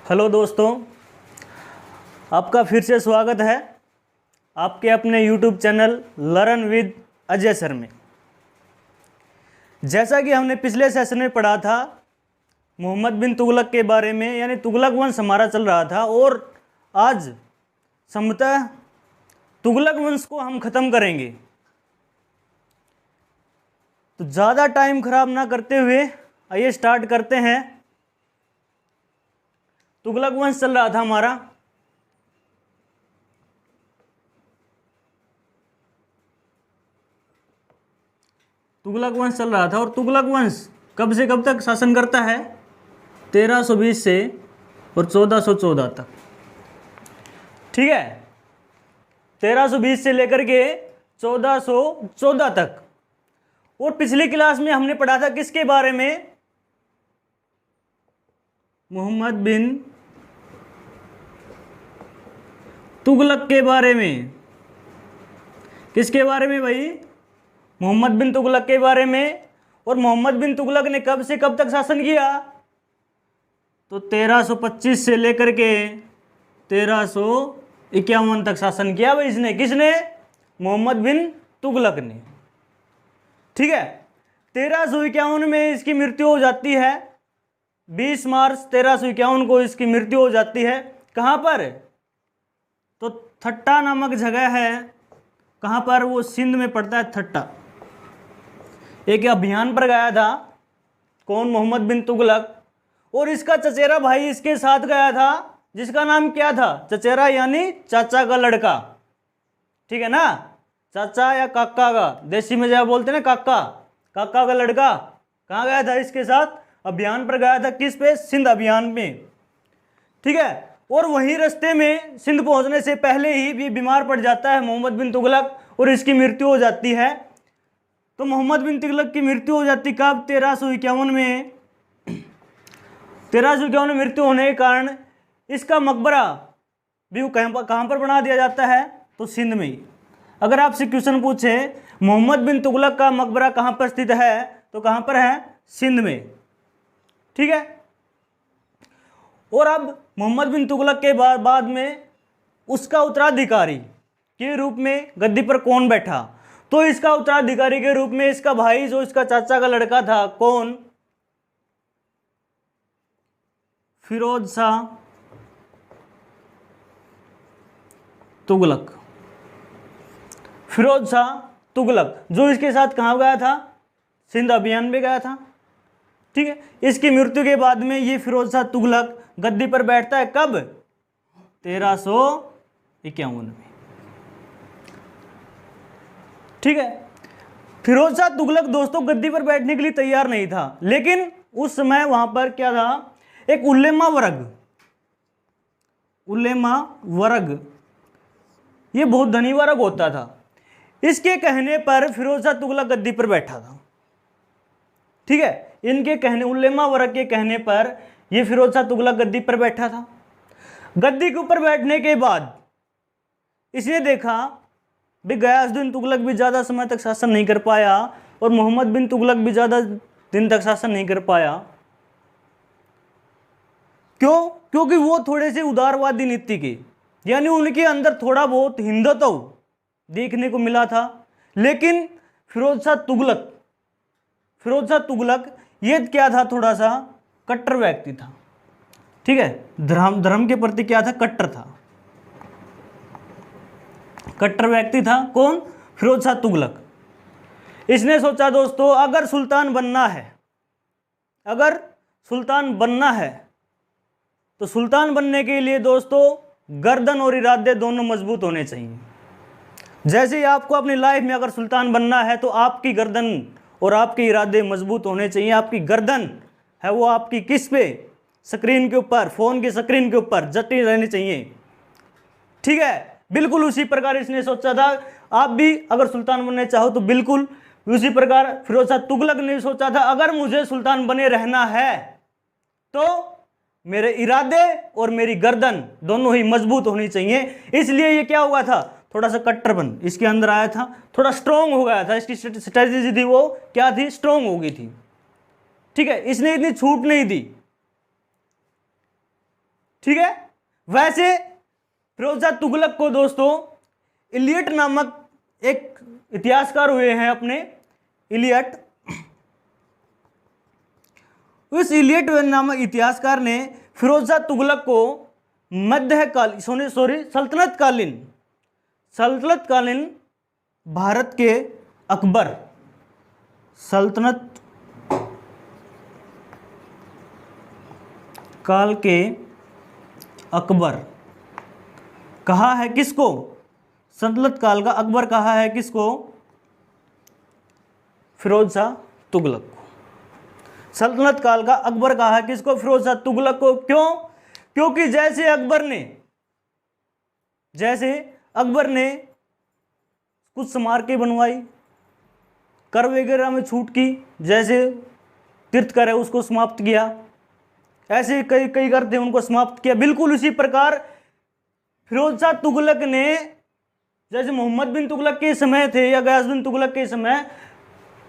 Hello दोस्तों, आपका फिर से स्वागत है आपके अपने YouTube channel learn with Ajay sir में। जैसा कि हमने पिछले सेशन में पढ़ा था मोहम्मद बिन तुगलक के बारे में, यानी तुगलक वंश हमारा चल रहा था और आज संभवतः तुगलक वंश को हम ख़त्म करेंगे। तो ज़्यादा टाइम खराब ना करते हुए आइए स्टार्ट करते हैं। तुगलक वंश चल रहा था हमारा। तुगलक वंश चल रहा था और तुगलक वंश कब से कब तक शासन करता है? 1320 से और 1414 तक। ठीक है, 1320 से लेकर के 1414 तक। और पिछली क्लास में हमने पढ़ा था किसके बारे में? मोहम्मद बिन तुगलक के बारे में। किसके बारे में भाई? मोहम्मद बिन तुगलक के बारे में। और मोहम्मद बिन तुगलक ने कब से कब तक शासन किया? तो 1325 से लेकर के 1351 तक शासन किया भाई इसने। किसने? मोहम्मद बिन तुगलक ने। ठीक है, 1351 में इसकी मृत्यु हो जाती है। 20 मार्च 1351 को इसकी मृत्यु हो जाती है। कहाँ पर? तो थट्टा नामक जगह है। कहाँ पर? वो सिंध में पड़ता है थट्टा। एक अभियान पर गया था कौन? मोहम्मद बिन तुगलक। और इसका चचेरा भाई इसके साथ गया था, जिसका नाम क्या था? चचेरा यानी चाचा का लड़का। ठीक है ना, चाचा या काका का, देसी में जब बोलते हैं ना काका, काका का लड़का। कहाँ गया था इसके साथ? अभियान पर गया था। किस पे? सिंध अभियान में। ठीक है, और वहीं रास्ते में सिंध पहुंचने से पहले ही भी बीमार पड़ जाता है मोहम्मद बिन तुगलक और इसकी मृत्यु हो जाती है। तो मोहम्मद बिन तुगलक की मृत्यु हो जाती कब? 1351 में। 1351 में मृत्यु होने के कारण इसका मकबरा भी कहाँ पर बना दिया जाता है? तो सिंध में ही। अगर आपसे क्वेश्चन पूछे मोहम्मद बिन तुगलक का मकबरा कहाँ पर स्थित है, तो कहाँ पर है? सिंध में। ठीक है, और अब मोहम्मद बिन तुगलक के बाद में उसका उत्तराधिकारी के रूप में गद्दी पर कौन बैठा? तो इसका उत्तराधिकारी के रूप में इसका भाई, जो इसका चाचा का लड़का था, कौन? फिरोज शाह तुगलक। फिरोज शाह तुगलक, जो इसके साथ कहाँ गया था? सिंध अभियान में गया था। ठीक है, इसकी मृत्यु के बाद में ये फिरोज शाह तुगलक गद्दी पर बैठता है। कब? 1351 में। ठीक है, फिरोज शाह तुगलक दोस्तों गद्दी पर बैठने के लिए तैयार नहीं था, लेकिन उस समय वहां पर क्या था? एक उलेमा वर्ग, उलेमा वर्ग, ये बहुत धनी वर्ग होता था। इसके कहने पर फिरोज शाह तुगलक गद्दी पर बैठा था। ठीक है, इनके कहने, उलेमा वर्ग के कहने पर ये फिरोज शाह तुगलक गद्दी पर बैठा था। गद्दी के ऊपर बैठने के बाद इसने देखा भी गयासुद्दीन तुगलक भी ज़्यादा समय तक शासन नहीं कर पाया और मोहम्मद बिन तुगलक भी ज़्यादा दिन तक शासन नहीं कर पाया। क्यों? क्योंकि वो थोड़े से उदारवादी नीति के, यानी उनके अंदर थोड़ा बहुत हिंदुत्व देखने को मिला था। लेकिन फिरोज शाह तुगलक ये क्या था? थोड़ा सा कट्टर व्यक्ति था। ठीक है, धर्म के प्रति क्या था? कट्टर था, कट्टर व्यक्ति था। कौन? फिरोज शाह तुगलक। इसने सोचा दोस्तों अगर सुल्तान बनना है, अगर सुल्तान बनना है तो सुल्तान बनने के लिए दोस्तों गर्दन और इरादे दोनों मजबूत होने चाहिए। जैसे ही आपको अपनी लाइफ में अगर सुल्तान बनना है तो आपकी गर्दन और आपके इरादे मजबूत होने चाहिए। आपकी गर्दन है वो आपकी किस पे? स्क्रीन के ऊपर, फोन की स्क्रीन के ऊपर जटी रहनी चाहिए। ठीक है, बिल्कुल उसी प्रकार इसने सोचा था। आप भी अगर सुल्तान बनने चाहो तो बिल्कुल उसी प्रकार फिरोज शाह तुगलक ने सोचा था अगर मुझे सुल्तान बने रहना है तो मेरे इरादे और मेरी गर्दन दोनों ही मजबूत होनी चाहिए। इसलिए ये क्या हुआ था? थोड़ा सा कट्टरपन इसके अंदर आया था, थोड़ा स्ट्रोंग हो गया था, इसकी स्ट्रेटजी थी वो क्या थी, स्ट्रोंग हो गई थी। ठीक है, इसने इतनी छूट नहीं दी। ठीक है, वैसे फिरोज शाह तुगलक को दोस्तों इलियट नामक एक इतिहासकार हुए हैं अपने, इलियट। उस इलियट नामक इतिहासकार ने फिरोज शाह तुगलक को मध्यकाल सल्तनतकालीन भारत के अकबर, सल्तनत काल के अकबर कहा है किसको, सल्तनत काल का अकबर कहा है किसको, फिरोज शाह तुगलक को। सल्तनत काल का अकबर कहा है किसको, फिरोज शाह तुगलक को। क्यों? क्योंकि जैसे अकबर ने कुछ स्मारकें बनवाई, कर वगैरह में छूट की, जैसे तीर्थकर है उसको समाप्त किया, ऐसे कई कई कर थे उनको समाप्त किया। बिल्कुल उसी प्रकार फिरोज शाह तुगलक ने, जैसे मोहम्मद बिन तुगलक के समय थे या गयास बिन तुगलक के समय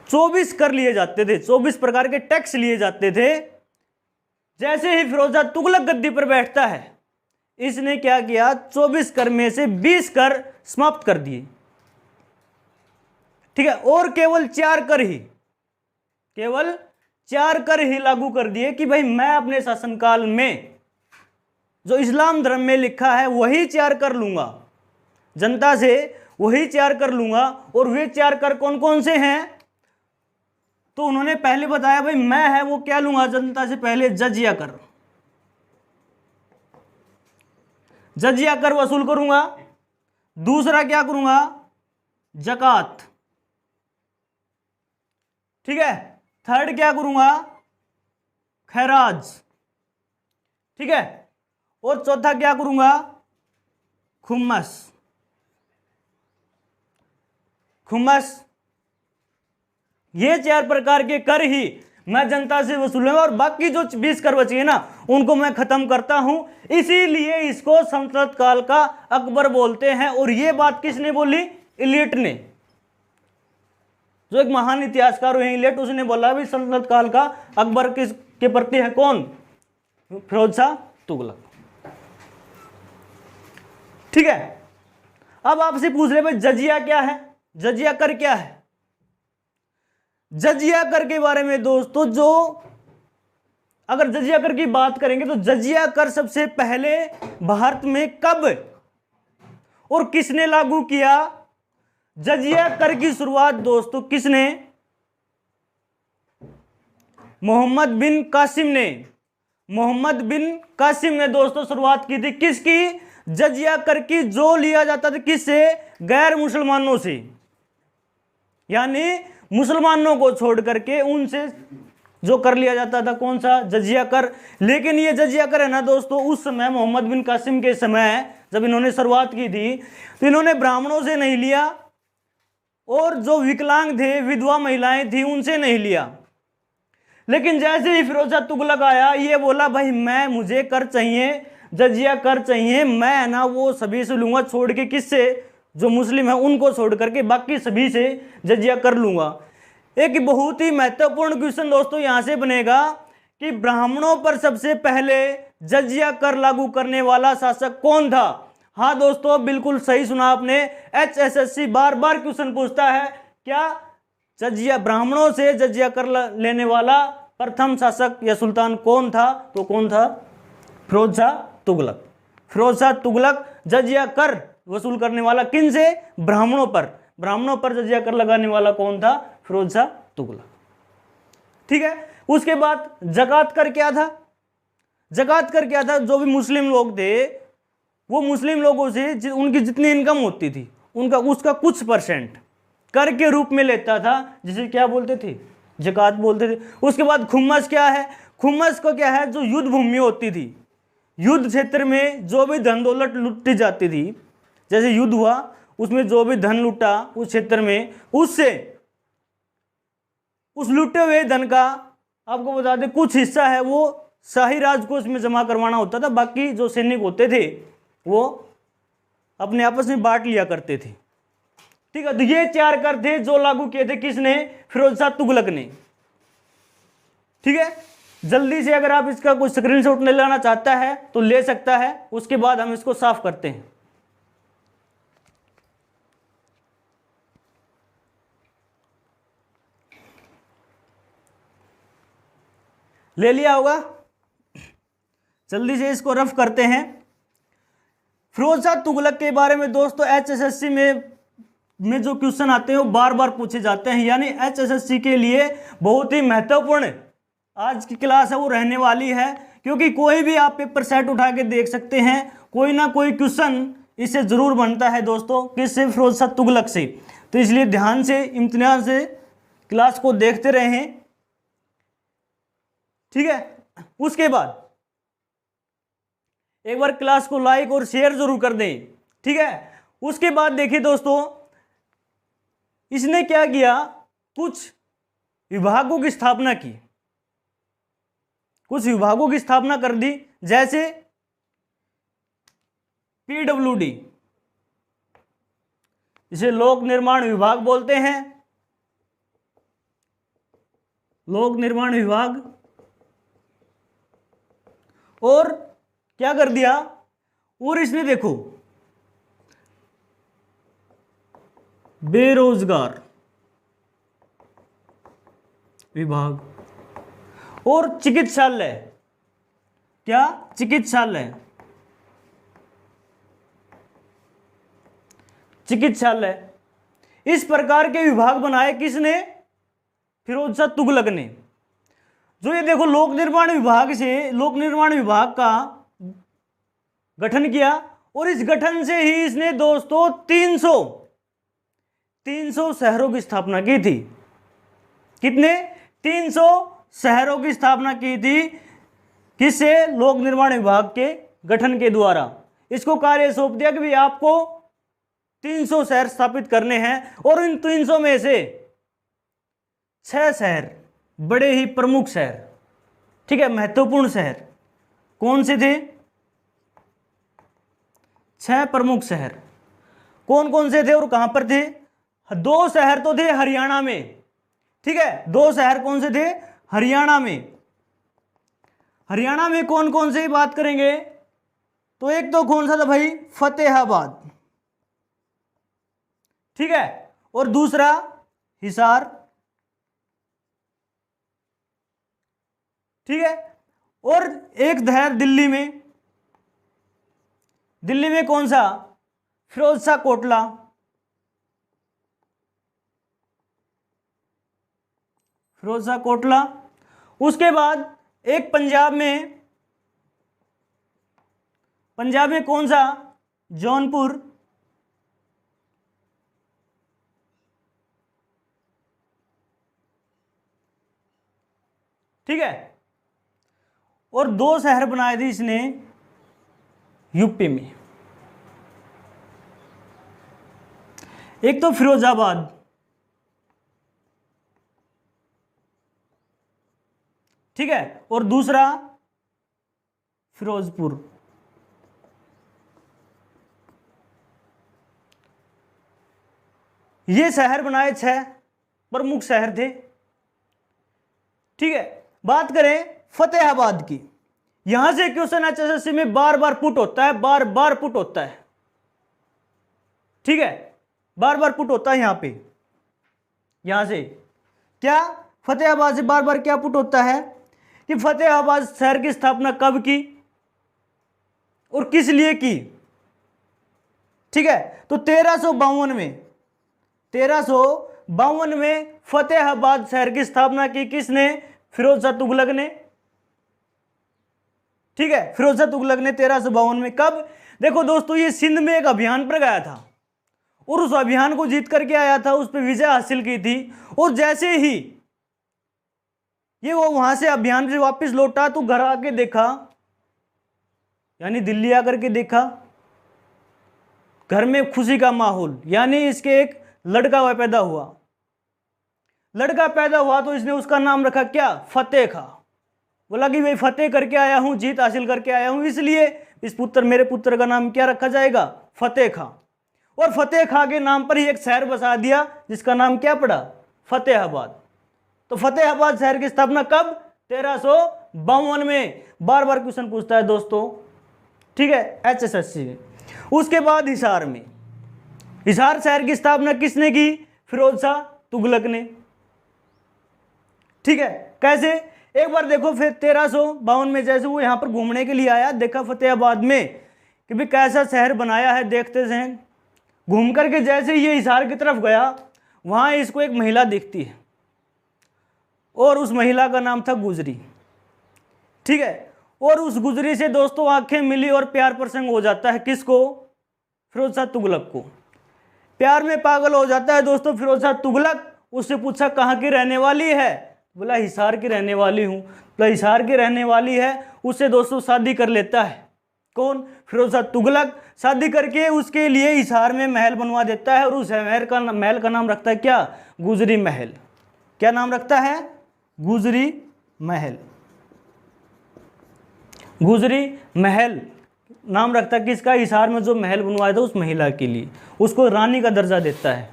24 कर लिए जाते थे, 24 प्रकार के टैक्स लिए जाते थे। जैसे ही फिरोज शाह तुगलक गद्दी पर बैठता है, इसने क्या किया, 24 कर में से 20 कर समाप्त कर दिए। ठीक है, और केवल 4 कर ही लागू कर दिए कि भाई मैं अपने शासनकाल में जो इस्लाम धर्म में लिखा है वही 4 कर लूंगा, जनता से वही 4 कर लूंगा। और वे 4 कर कौन कौन से हैं, तो उन्होंने पहले बताया भाई मैं है वो क्या लूंगा जनता से, पहले जजिया कर वसूल करूंगा। दूसरा क्या करूंगा, जकात। ठीक है, थर्ड क्या करूंगा, खैराज। ठीक है, और चौथा क्या करूंगा, खुम्मस। ये 4 प्रकार के कर ही मैं जनता से वसूलूंगा, और बाकी जो 20 कर बचे ना उनको मैं खत्म करता हूं। इसीलिए इसको सल्तनत काल का अकबर बोलते हैं। और ये बात किसने बोली, इलियट ने, जो एक महान इतिहासकार हुए इलियट, उसने बोला भी सल्तनत काल का अकबर किसके प्रति है, कौन, फिरोज शाह तुगलक। ठीक है, अब आपसे पूछ रहे भाई जजिया क्या है, जजिया कर क्या है। जजिया कर के बारे में दोस्तों, जो अगर जजिया कर की बात करेंगे तो जजिया कर सबसे पहले भारत में कब और किसने लागू किया। जजिया कर की शुरुआत दोस्तों किसने, मोहम्मद बिन कासिम ने दोस्तों शुरुआत की थी। किसकी, जजिया कर की, जो लिया जाता था किससे, गैर मुसलमानों से, यानी मुसलमानों को छोड़ करके उनसे जो कर लिया जाता था, कौन सा, जजिया कर। लेकिन ये जजिया कर है ना दोस्तों, उस समय मोहम्मद बिन कासिम के समय जब इन्होंने शुरुआत की थी तो इन्होंने ब्राह्मणों से नहीं लिया, और जो विकलांग थे, विधवा महिलाएं थी, उनसे नहीं लिया। लेकिन जैसे ही फिरोज शाह तुगलक आया, ये बोला भाई मुझे कर चाहिए, जजिया कर चाहिए, मैं ना वो सभी से लूंगा, छोड़ के किससे, जो मुस्लिम है उनको छोड़ करके बाकी सभी से जजिया कर लूंगा। एक बहुत ही महत्वपूर्ण क्वेश्चन दोस्तों यहां से बनेगा कि ब्राह्मणों पर सबसे पहले जजिया कर लागू करने वाला शासक कौन था। हाँ दोस्तों, बिल्कुल सही सुना आपने, HSSC बार बार क्वेश्चन पूछता है, क्या जजिया, ब्राह्मणों से जजिया कर लेने वाला प्रथम शासक या सुल्तान कौन था, तो कौन था, फिरोज शाह तुगलक। फिरोज शाह तुगलक जजिया कर वसूल करने वाला किन से, ब्राह्मणों पर जजिया कर लगाने वाला कौन था, फिरोज शाह तुगलक। ठीक है, उसके बाद जकात कर क्या था, जो भी मुस्लिम लोग थे वो मुस्लिम लोगों से उनकी जितनी इनकम होती थी उसका कुछ परसेंट कर के रूप में लेता था, जिसे क्या बोलते थे, जकात बोलते थे। उसके बाद खुम्मस क्या है, खुम्मस को क्या है, जो युद्ध भूमि होती थी, युद्ध क्षेत्र में जो भी धन दौलत लुटी जाती थी, जैसे युद्ध हुआ उसमें जो भी धन लूटा उस क्षेत्र में, उससे उस लूटे हुए धन का आपको बता दें कुछ हिस्सा है वो शाही राजकोष में जमा करवाना होता था, बाकी जो सैनिक होते थे वो अपने आपस में बांट लिया करते थे। ठीक है, तो ये 4 कर थे जो लागू किए थे किसने? फिरोज शाह तुगलक ने। ठीक है, जल्दी से अगर आप इसका कोई स्क्रीनशॉट ले लेना चाहता है तो ले सकता है, उसके बाद हम इसको साफ करते हैं। ले लिया होगा, जल्दी से इसको रफ करते हैं। फिरोज शाह तुगलक के बारे में दोस्तों एचएसएससी में जो क्वेश्चन आते हैं वो बार बार पूछे जाते हैं, यानी एचएसएससी के लिए बहुत ही महत्वपूर्ण आज की क्लास है वो रहने वाली है, क्योंकि कोई भी आप पेपर सेट उठा के देख सकते हैं, कोई ना कोई क्वेश्चन इससे जरूर बनता है दोस्तों, किससे? फिरोज शाह तुगलक से। तो इसलिए ध्यान से इम्तिनान से क्लास को देखते रहें। ठीक है, उसके बाद एक बार क्लास को लाइक और शेयर जरूर कर दें। ठीक है, उसके बाद देखिए दोस्तों इसने क्या किया, कुछ विभागों की स्थापना की, कुछ विभागों की स्थापना कर दी, जैसे पीडब्ल्यूडी, इसे लोक निर्माण विभाग बोलते हैं, लोक निर्माण विभाग। और क्या कर दिया, और इसने देखो बेरोजगार विभाग और चिकित्सालय, क्या? चिकित्सालय, चिकित्सालय, इस प्रकार के विभाग बनाए किसने? फिरोज शाह तुगलक ने। जो ये देखो लोक निर्माण विभाग से, लोक निर्माण विभाग का गठन किया, और इस गठन से ही इसने दोस्तों 300 शहरों की स्थापना की थी। कितने? 300 शहरों की स्थापना की थी, किससे? लोक निर्माण विभाग के गठन के द्वारा। इसको कार्य सौंप दिया कि भाई आपको 300 शहर स्थापित करने हैं, और इन 300 में से 6 शहर बड़े ही प्रमुख शहर, ठीक है, महत्वपूर्ण शहर कौन से थे? 6 प्रमुख शहर कौन कौन से थे और कहां पर थे? 2 शहर तो थे हरियाणा में। ठीक है, 2 शहर कौन से थे? हरियाणा में। हरियाणा में कौन कौन से बात करेंगे तो एक तो कौन सा था भाई? फतेहाबाद। ठीक है, और दूसरा हिसार। ठीक है, और एक शहर दिल्ली में। दिल्ली में कौन सा? फिरोज शाह कोटला। फिरोज शाह कोटला। उसके बाद एक पंजाब में, पंजाब में कौन सा? जौनपुर। ठीक है, और 2 शहर बनाए थे इसने यूपी में, एक तो फिरोजाबाद, ठीक है, और दूसरा फिरोजपुर। ये शहर बनाए 6 प्रमुख शहर थे। ठीक है, बात करें फतेहाबाद की, यहां से क्वेश्चन एचएसएससी में बार बार पुट होता है, बार बार पुट होता है। ठीक है, बार बार पुट होता है यहां पे, यहां से क्या? फतेहाबाद से बार बार क्या पुट होता है कि फतेहाबाद शहर की स्थापना कब की और किस लिए की? ठीक है, तो 1352 में, 1352 में फतेहाबाद शहर की स्थापना की किसने? फिरोज शाह तुगलक ने। ठीक है, फिरोज शाह तुगलक ने 1352 में। कब? देखो दोस्तों, ये सिंध में एक अभियान पर गया था और उस अभियान को जीत करके आया था, उस पर विजय हासिल की थी, और जैसे ही ये वो वहां से अभियान से वापस लौटा तो घर आके देखा, यानी दिल्ली आकर के देखा, घर में खुशी का माहौल, यानी इसके एक लड़का पैदा हुआ। लड़का पैदा हुआ तो इसने उसका नाम रखा क्या? फतेह खा। बोला कि भाई फतेह करके आया हूं, जीत हासिल करके आया हूं, इसलिए इस पुत्र, मेरे पुत्र का नाम क्या रखा जाएगा? फतेह खां, और फतेह खां के नाम पर ही एक शहर बसा दिया जिसका नाम क्या पड़ा, फतेहाबाद। तो फतेहाबाद शहर की स्थापना कब, 1352 में। बार बार क्वेश्चन पूछता है दोस्तों, ठीक है, HSSC में। उसके बाद हिसार में, हिसार शहर की स्थापना किसने की, फिरोज शाह तुगलक ने, ठीक है। कैसे, एक बार देखो, फिर 1352 में जैसे वो यहाँ पर घूमने के लिए आया, देखा फतेहाबाद में कि भी कैसा शहर बनाया है, देखते हैं। घूम करके जैसे ये हिसार की तरफ गया, वहाँ इसको एक महिला दिखती है, और उस महिला का नाम था गुजरी, ठीक है। और उस गुजरी से दोस्तों आंखें मिली और प्यार प्रसंग हो जाता है, किसको, फिरोज शाह तुगलक को। प्यार में पागल हो जाता है दोस्तों फिरोज शाह तुगलक। उससे पूछा कहाँ की रहने वाली है, बोला हिसार की रहने वाली हूँ। बोला हिसार की रहने वाली है, उससे दोस्तों शादी कर लेता है, कौन, फिरोज शाह तुगलक। शादी करके उसके लिए हिसार में महल बनवा देता है, और उस महल का नाम रखता है क्या, गुजरी महल। क्या नाम रखता है, गुजरी महल। गुजरी महल नाम रखता है किसका, हिसार में जो महल बनवाया था उस महिला के लिए, उसको रानी का दर्जा देता है,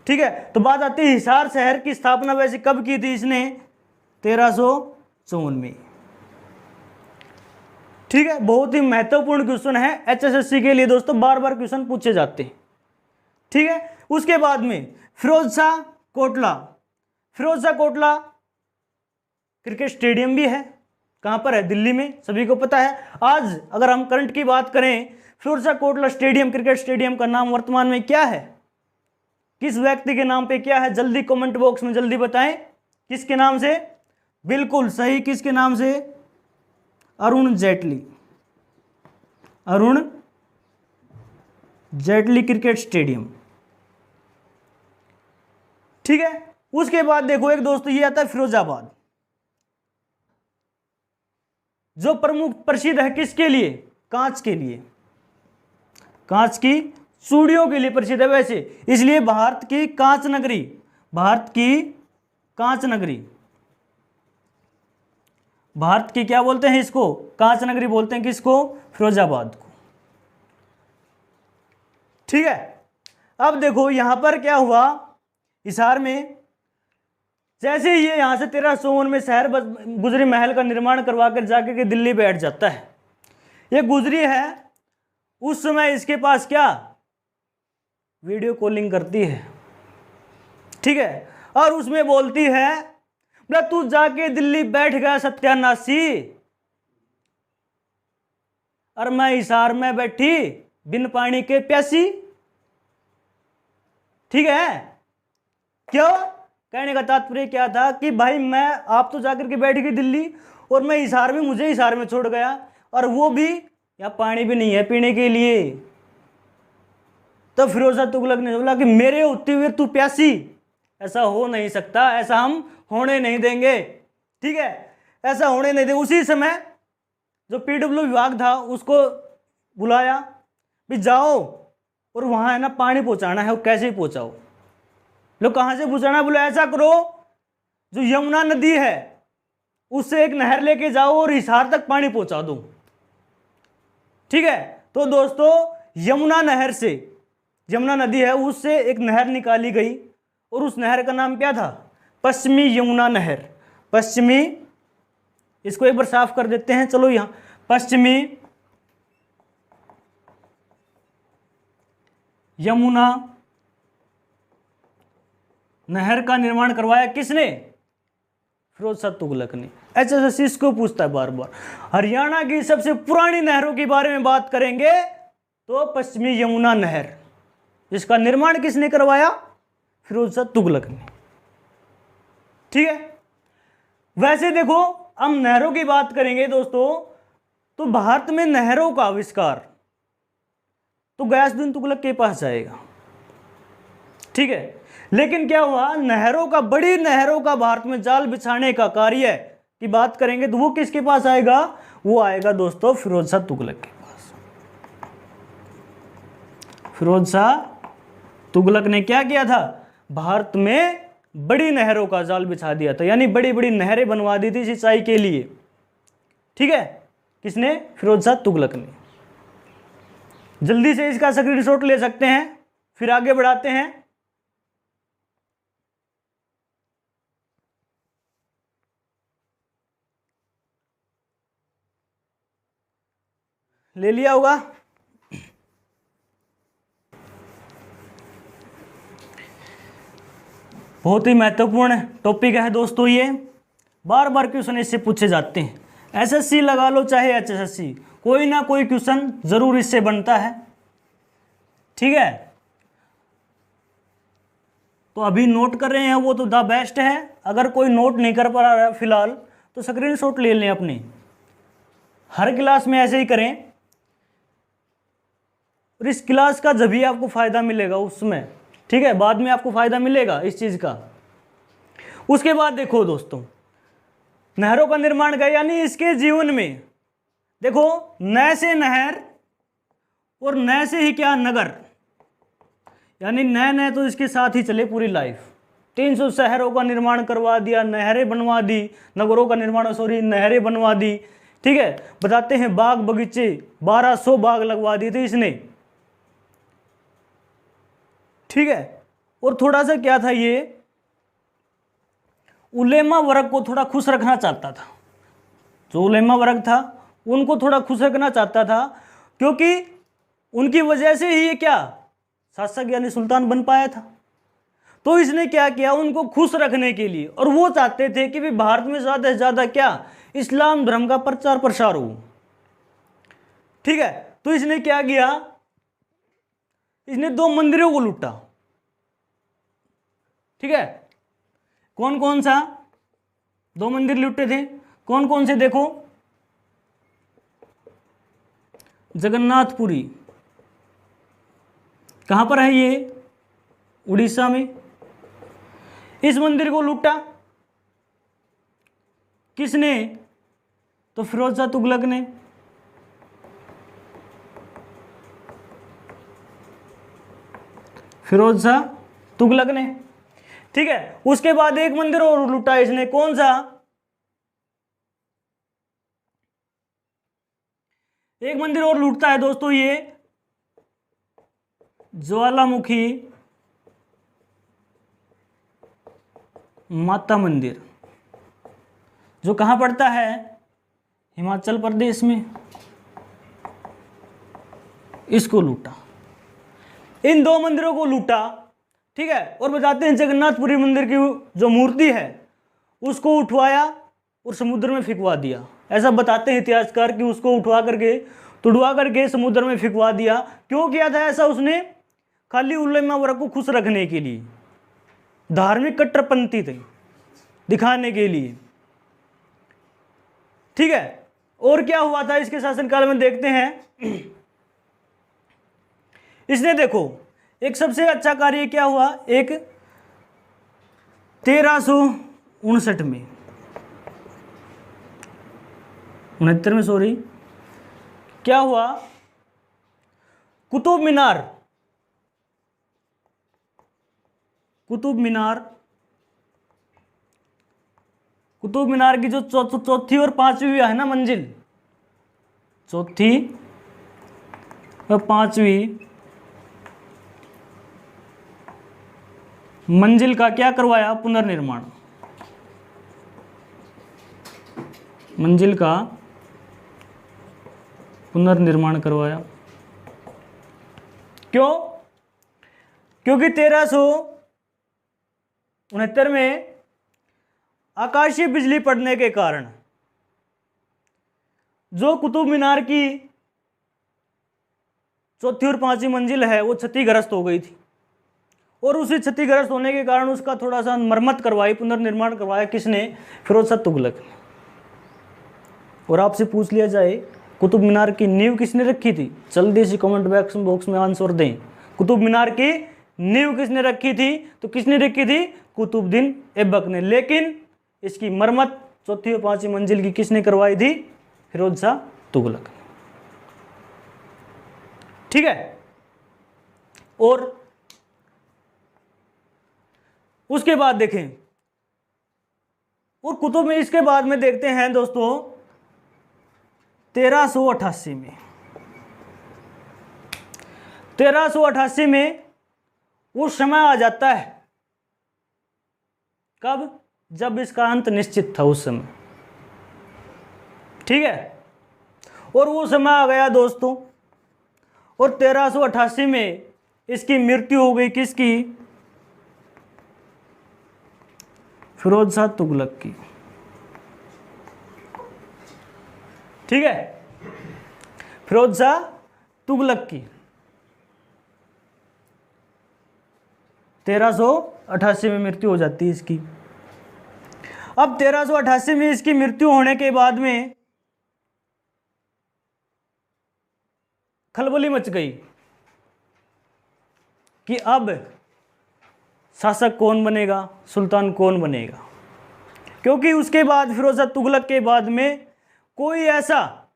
ठीक है। तो बात आती है हिसार शहर की स्थापना वैसे कब की थी इसने, 1354 में, ठीक है। बहुत ही महत्वपूर्ण क्वेश्चन है HSSC के लिए दोस्तों, बार बार क्वेश्चन पूछे जाते हैं, ठीक है। उसके बाद में फिरोज शाह कोटला। फिरोज शाह कोटला क्रिकेट स्टेडियम भी है, कहाँ पर है, दिल्ली में, सभी को पता है। आज अगर हम करंट की बात करें, Feroz Shah Kotla stadium, cricket stadium का नाम वर्तमान में क्या है, किस व्यक्ति के नाम पे क्या है, जल्दी कमेंट बॉक्स में जल्दी बताएं, किसके नाम से, बिल्कुल सही, किसके नाम से, अरुण जेटली। अरुण जेटली क्रिकेट स्टेडियम, ठीक है। उसके बाद देखो एक दोस्तों ये आता है फिरोजाबाद, जो प्रमुख प्रसिद्ध है किसके लिए, कांच के लिए, कांच की चूड़ियों के लिए प्रसिद्ध है वैसे, इसलिए भारत की कांच नगरी, भारत की कांच नगरी, भारत की क्या बोलते हैं इसको, कांच नगरी बोलते हैं किसको, फिरोजाबाद को, ठीक है। अब देखो यहां पर क्या हुआ, हिसार में जैसे ही ये यहां से 1351 में शहर गुजरी महल का निर्माण करवा कर जाकर के दिल्ली बैठ जाता है। ये गुजरी है, उस समय इसके पास क्या, वीडियो कॉलिंग करती है, ठीक है, और उसमें बोलती है बोला तू जाके दिल्ली बैठ गया सत्यानाशी, और मैं हिसार में बैठी बिन पानी के प्यासी, ठीक है। क्यों, कहने का तात्पर्य क्या था कि भाई मैं, आप तो जाकर के बैठ गई दिल्ली, और मैं हिसार में, मुझे हिसार में छोड़ गया, और वो भी यहाँ पानी भी नहीं है पीने के लिए। तो फिरोज शाह तुगलक ने बोला कि मेरे होते हुए तू प्यासी, ऐसा हो नहीं सकता, ऐसा हम होने नहीं देंगे, ठीक है, ऐसा होने नहीं देंगे। उसी समय जो PW विभाग था उसको बुलाया, भी जाओ और वहाँ है ना पानी पहुँचाना है, वो कैसे ही पहुँचाओ, लोग कहाँ से पहुँचाना, बोले ऐसा करो जो यमुना नदी है उससे एक नहर लेके जाओ और हिसार तक पानी पहुँचा दो, ठीक है। तो दोस्तों यमुना नहर से, यमुना नदी है उससे एक नहर निकाली गई, और उस नहर का नाम क्या था, पश्चिमी यमुना नहर। पश्चिमी, इसको एक बार साफ कर देते हैं, चलो यहाँ पश्चिमी यमुना नहर का निर्माण करवाया किसने, फिरोज शाह तुगलक ने। HSSC इसको पूछता है बार बार। हरियाणा की सबसे पुरानी नहरों के बारे में बात करेंगे तो पश्चिमी यमुना नहर, जिसका निर्माण किसने करवाया, फिरोज शाह तुगलक ने, ठीक है। वैसे देखो हम नहरों की बात करेंगे दोस्तों, तो भारत में नहरों का आविष्कार तो गयासुद्दीन तुगलक के पास जाएगा, ठीक है। लेकिन क्या हुआ, नहरों का, बड़ी नहरों का भारत में जाल बिछाने का कार्य की बात करेंगे तो वो किसके पास आएगा, वो आएगा दोस्तों फिरोज शाह तुगलक के पास। फिरोज शाह तुगलक ने क्या किया था, भारत में बड़ी नहरों का जाल बिछा दिया था, यानी बड़ी बड़ी नहरें बनवा दी थी सिंचाई के लिए, ठीक है। किसने, फिरोज शाह तुगलक ने। जल्दी से इसका स्क्रीनशॉट ले सकते हैं, फिर आगे बढ़ाते हैं। ले लिया होगा। बहुत ही महत्वपूर्ण टॉपिक है दोस्तों, ये बार बार क्वेश्चन इससे पूछे जाते हैं। एसएससी लगा लो चाहे एचएसएससी, कोई ना कोई क्वेश्चन जरूर इससे बनता है। ठीक है, तो अभी नोट कर रहे हैं वो तो द बेस्ट है। अगर कोई नोट नहीं कर पा रहा है फिलहाल तो स्क्रीनशॉट ले लें अपनी। हर क्लास में ऐसे ही करें, और इस क्लास का जब भी आपको फायदा मिलेगा उसमें, ठीक है, बाद में आपको फायदा मिलेगा इस चीज का। उसके बाद देखो दोस्तों, नहरों का निर्माण का यानी इसके जीवन में देखो, न से नहर और न से ही क्या नगर, यानी न तो इसके साथ ही चले पूरी लाइफ। 300 शहरों का निर्माण करवा दिया, नहरें बनवा दी, नगरों का निर्माण नहरें बनवा दी। ठीक है, बताते हैं बाग बगीचे 1200 बाग लगवा दिए थे इसने। ठीक है, और थोड़ा सा क्या था, ये उलेमा वर्ग को थोड़ा खुश रखना चाहता था। जो उलेमा वर्ग था उनको थोड़ा खुश रखना चाहता था, क्योंकि उनकी वजह से ही ये क्या शासक यानी सुल्तान बन पाया था। तो इसने क्या किया, उनको खुश रखने के लिए, और वो चाहते थे कि भी भारत में ज़्यादा से ज़्यादा क्या इस्लाम धर्म का प्रचार प्रसार हो। ठीक है, तो इसने क्या किया, इसने 2 मंदिरों को लूटा। ठीक है, कौन कौन सा 2 मंदिर लूटे थे, कौन कौन से देखो, जगन्नाथपुरी कहां पर है, ये उड़ीसा में। इस मंदिर को लूटा किसने, तो फिरोज शाह तुगलक ने। फिरोज शाह तुगलक ने। ठीक है, उसके बाद एक मंदिर और लूटा इसने, कौन सा, एक मंदिर और लूटता है दोस्तों ये ज्वालामुखी माता मंदिर, जो कहां पड़ता है, हिमाचल प्रदेश में। इसको लूटा, इन 2 मंदिरों को लूटा। ठीक है, और बताते हैं जगन्नाथपुरी मंदिर की जो मूर्ति है उसको उठवाया और समुद्र में फिकवा दिया। ऐसा बताते हैं इतिहासकार कि उसको उठवा करके तुड़वा करके समुद्र में फिकवा दिया। क्यों किया था ऐसा उसने, खाली उलेमा वर्ग को खुश रखने के लिए, धार्मिक कट्टरपंथी थे दिखाने के लिए। ठीक है, और क्या हुआ था इसके शासनकाल में देखते हैं। इसने देखो एक सबसे अच्छा कार्य क्या हुआ, एक 1359 में 69 में सॉरी, क्या हुआ, कुतुब मीनार, कुतुब मीनार की जो चौथी और 5वीं है ना मंजिल, चौथी और 5वीं मंजिल का क्या करवाया, पुनर्निर्माण। मंजिल का पुनर्निर्माण करवाया। क्यों, क्योंकि 1369 में आकाशीय बिजली पड़ने के कारण जो कुतुब मीनार की चौथी और 5वीं मंजिल है वो क्षतिग्रस्त हो गई थी, और उसी क्षतिग्रस्त होने के कारण उसका थोड़ा सा मरम्मत करवाई, पुनर्निर्माण करवाया किसने, फिरोज शाह तुगलक ने। और आपसे पूछ लिया जाए कुतुब मीनार की नींव किसने रखी थी, जल्दी से कमेंट बॉक्स में आंसर दें। कुतुब मीनार की नींव किसने रखी थी, तो किसने रखी थी, कुतुबुद्दीन ऐबक ने। लेकिन इसकी मरम्मत चौथी और 5वीं मंजिल की किसने करवाई थी, फिरोज शाह तुगलक। ठीक है, और उसके बाद देखें, और कुतुब में इसके बाद में देखते हैं दोस्तों 1388 में 1388 में वो समय आ जाता है, कब? जब इसका अंत निश्चित था उस समय, ठीक है। और वो समय आ गया दोस्तों, और 1388 में इसकी मृत्यु हो गई, किसकी? फिरोज शाह तुगलक की, ठीक है, फिरोज शाह तुगलक की 1388 में मृत्यु हो जाती है इसकी। अब 1388 में इसकी मृत्यु होने के बाद में खलबली मच गई कि अब शासक कौन बनेगा, सुल्तान कौन बनेगा, क्योंकि उसके बाद फिरोज शाह तुगलक के बाद में कोई ऐसा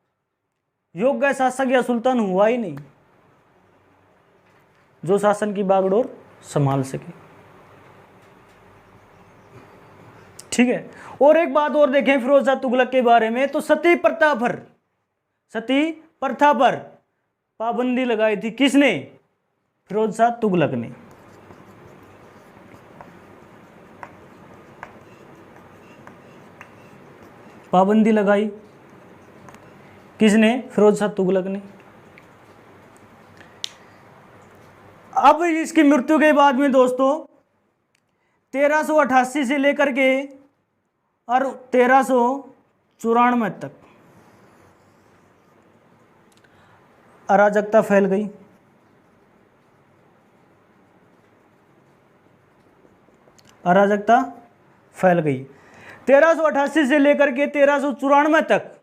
योग्य शासक या सुल्तान हुआ ही नहीं जो शासन की बागडोर संभाल सके, ठीक है। और एक बात और देखें फिरोज शाह तुगलक के बारे में, तो सती प्रथा पर पाबंदी लगाई थी, किसने? फिरोज शाह तुगलक ने। पाबंदी लगाई किसने? फिरोज शाह तुगलक ने। अब इसकी मृत्यु के बाद में दोस्तों 1388 से लेकर के और 1394 तक अराजकता फैल गई। अराजकता फैल गई 1388 से लेकर के 1394 तक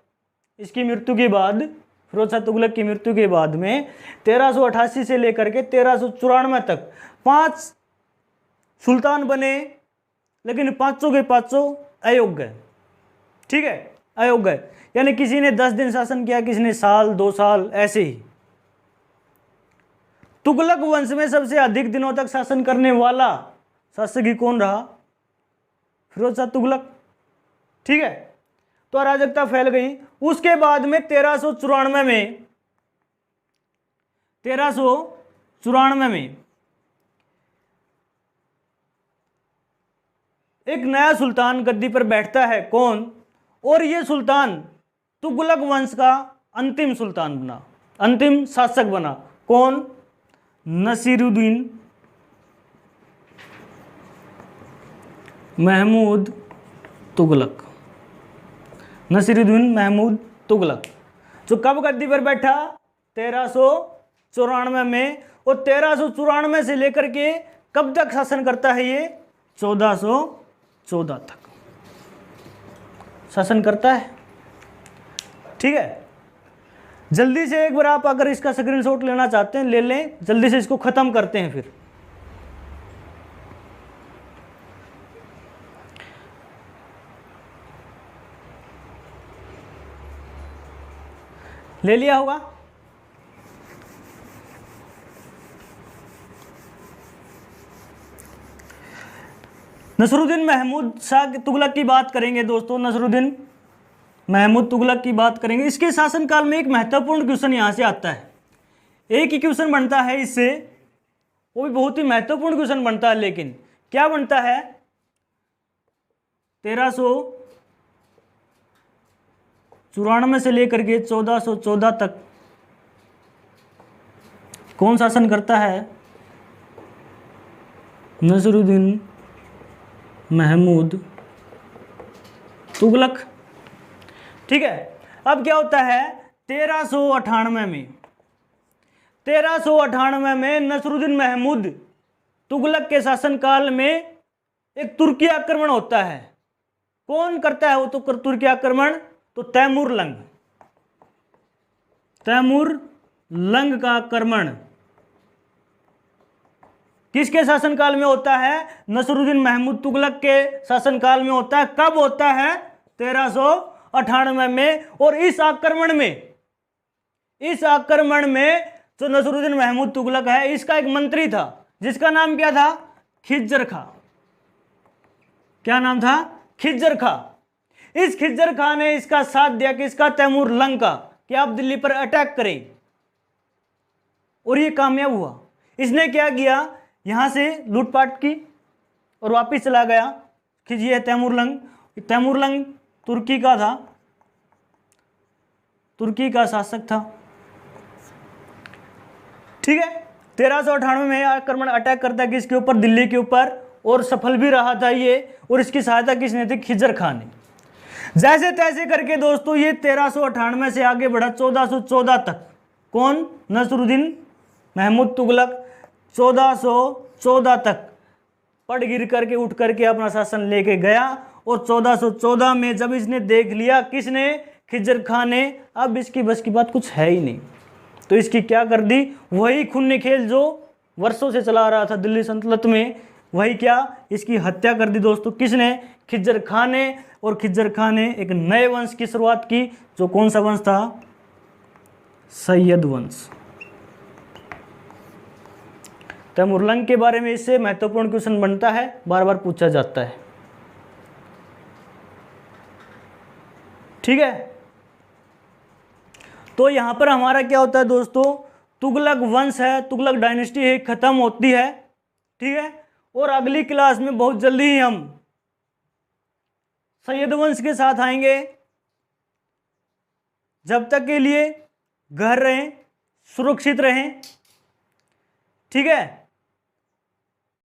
इसकी मृत्यु के बाद, फिरोज शाह तुगलक की मृत्यु के बाद में 1388 से लेकर के 1394 तक 5 सुल्तान बने, लेकिन पांचों के पांचों अयोग्य, ठीक है, अयोग्य, यानी किसी ने 10 दिन शासन किया, किसी ने साल 2 साल, ऐसे ही। तुगलक वंश में सबसे अधिक दिनों तक शासन करने वाला शासक ही कौन रहा? फिरोज शाह तुगलक, ठीक है। तो अराजकता फैल गई। उसके बाद में 1394 में एक नया सुल्तान गद्दी पर बैठता है, कौन? और ये सुल्तान तुगलक वंश का अंतिम सुल्तान बना, अंतिम शासक बना, कौन? नसीरुद्दीन महमूद तुगलक। नसीरुद्दीन महमूद तुगलक, जो कब गद्दी पर बैठा? 1394 में। और 1394 से लेकर के कब तक शासन करता है ये? 1414 तक शासन करता है, ठीक है। जल्दी से एक बार आप अगर इसका स्क्रीनशॉट लेना चाहते हैं ले लें, जल्दी से इसको खत्म करते हैं फिर। ले लिया होगा? नसरुद्दीन महमूद शाह तुगलक की बात करेंगे दोस्तों, नसरुद्दीन महमूद तुगलक की बात करेंगे। इसके शासनकाल में एक महत्वपूर्ण क्वेश्चन यहाँ से आता है, एक ही क्वेश्चन बनता है इससे, वो भी बहुत ही महत्वपूर्ण क्वेश्चन बनता है। लेकिन क्या बनता है? 1394 से लेकर के 1414 तक कौन शासन करता है? नसरुद्दीन महमूद तुगलक, ठीक है। अब क्या होता है? 1398 में नसरुद्दीन महमूद तुगलक के शासनकाल में एक तुर्की आक्रमण होता है। कौन करता है वो तो तुर्की आक्रमण? तो तैमूर लंग का आक्रमण किसके शासनकाल में होता है? नसरुद्दीन महमूद तुगलक के शासनकाल में होता है। कब होता है? 1398 में। और इस आक्रमण में जो नसरुद्दीन महमूद तुगलक है, इसका एक मंत्री था जिसका नाम क्या था? खिज्जर खां। क्या नाम था? खिज्जर खां। इस खिज्जर खां ने इसका साथ दिया, किसका? तैमूर लंग का, कि आप दिल्ली पर अटैक करें। और ये कामयाब हुआ। इसने क्या किया, यहाँ से लूटपाट की और वापस चला गया कि ये तैमूरलंग, तैमूरलंग तुर्की का था, तुर्की का शासक था। ठीक है, 1398 में आक्रमण अटैक करता है किसके ऊपर, दिल्ली के ऊपर, और सफल भी रहा था ये। और इसकी सहायता किसने थी, खिजर खान ने। जैसे तैसे करके दोस्तों ये 1398 से आगे बढ़ा 1414 तक। कौन, नसरुद्दीन महमूद तुगलक 1414 तक पड़ गिर करके उठ करके अपना शासन लेके गया। और 1414 में जब इसने देख लिया, किसने, खिजर खान ने, अब इसकी बस की बात कुछ है ही नहीं, तो इसकी क्या कर दी, वही खूनी खेल जो वर्षों से चला रहा था दिल्ली सल्तनत में, वही क्या, इसकी हत्या कर दी दोस्तों। किसने, खिजर खान ने। और खिजर खान ने एक नए वंश की शुरुआत की, जो कौन सा वंश था, सैयद वंश। तैमूरलंग के बारे में इससे महत्वपूर्ण क्वेश्चन बनता है, बार बार पूछा जाता है। ठीक है, तो यहां पर हमारा क्या होता है दोस्तों, तुगलक वंश है, तुगलक डायनेस्टी है, खत्म होती है। ठीक है, और अगली क्लास में बहुत जल्दी ही हम सैयद वंश के साथ आएंगे। जब तक के लिए घर रहें, सुरक्षित रहें। ठीक है।